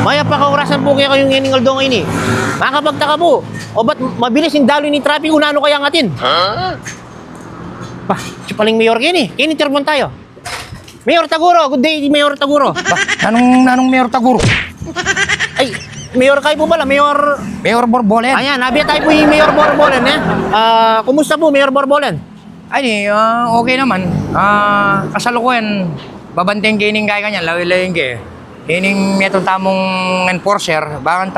Maya pakaurasan po kayo yung iningal doon ngayon eh. Makakapagtaka po. O ba't mabilis yung daloy ni traffic kung ano kaya ngatin? Bah, si paling mayor kayo eh. Kaya intervon tayo. Mayor Taguro, good day, Mayor Taguro. Nanong Mayor Taguro? Ay, Mayor kayo po pala, Mayor... Mayor Borbolen? Ayan, nabiya tayo po yung Mayor Borbolen eh. Kumusta po, Mayor Borbolen? Ay, okay naman. Kasalukuyan, babantayan kayo ng kaya kanyan, lawi-lawiin kayo. Ining metong tamong enforcer, bakit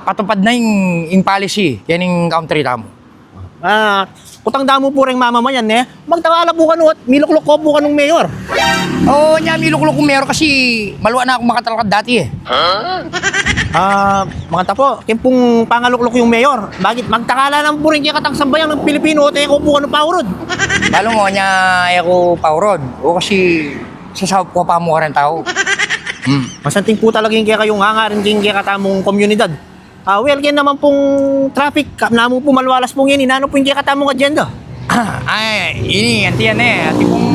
patupad na yung policy, yan yung country tamo. Kutang damo po rin mamamayan eh. Magtawala po ka at miluklok ko po ka nung mayor. Oo, niya miluklok kong mayor kasi maluwa na akong makatalakad dati eh. Mga tapo, kimpong pangaluklok yung mayor. Bakit magtakala lang po rin kaya katang sambayan ng Pilipino at ko po ka nung paurod. Balo mo niya ako paurod. O kasi sasawap ko pa mo ka rin tao. Masanting po talaga yung kaya kayong hangarin kaya katamong komunidad. Well, kaya naman pong traffic, namo po malwalas pong yan, inano po yung kaya katamong agenda. Ay, ini, anti yan eh. Ati kong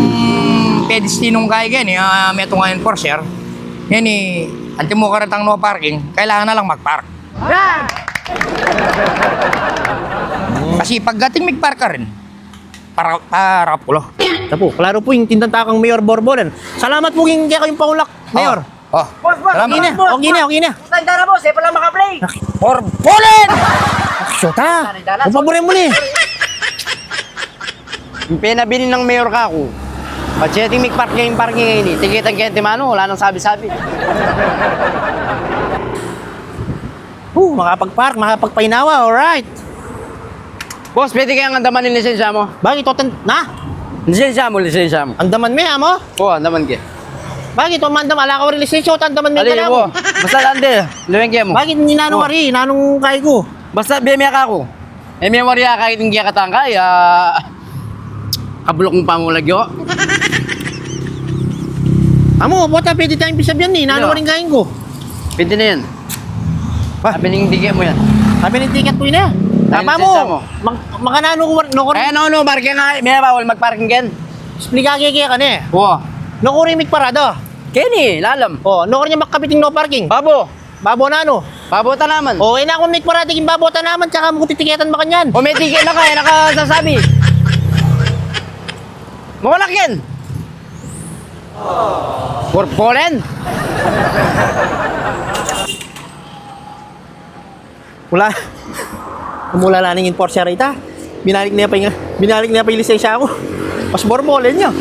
pedestinong kaya gan eh. May itong enforcer. Yan eh, anti mo karatang no parking, kailangan na lang mag-park. Kasi pagdating mag-park ka rin, para pulo. Tapo, klaro po yung tindantakang Mayor Borbolen. Salamat po yung kaya kayong paulak, Mayor. Boss, Okay na. Tanda na boss, pala makaplay. Borbolen! Syota! Kung paborin mo ni. Yung pinabili ng mayor ka ako. Ba't siya ting parking ngayon eh. Tikitan kaya timano, wala nang sabi-sabi. Makapag-park, makapagpainawa, alright. Boss, pwede kayang andaman yung lisensya mo? Bakit o Lisensya mo. Andaman me, amo? Oo, andaman kaya. Bakit o mandam, ala ka rin lisensya o andaman me Alin ka mo. Basta lande, luweng kaya mo. Bakit ninanong ari, nanong kay ko? Basta biyemya ka ako. May warya kahit hindi ka katangkay, kabulok mong pangulagyo. Amo, bota pwede tayong pisabyan ni, nanong rin kain ko. Pwede na yan. Sabi ng digay mo yan. Sabi ng ticket ko yun eh. Tama lisensya mo. mo, makanano ko, Kaya no, parking nga, may bawal mag-parking yan. explica kaya ka ni. Oo. Nokurimik parado. Kenny, lalam. Nokuri niya makapiting no parking. Babo. Babo na ano? Babota naman. Ina kung may parado yung babota naman, tsaka mo titiketan ba kanyan? O may ticket na kaya, nakasasabi. Mawalak yan. Borbolen. Wala. Mula lang ng enforcer ita. Binalik niya pa yung lisensya ko. Pas Borbolen niya.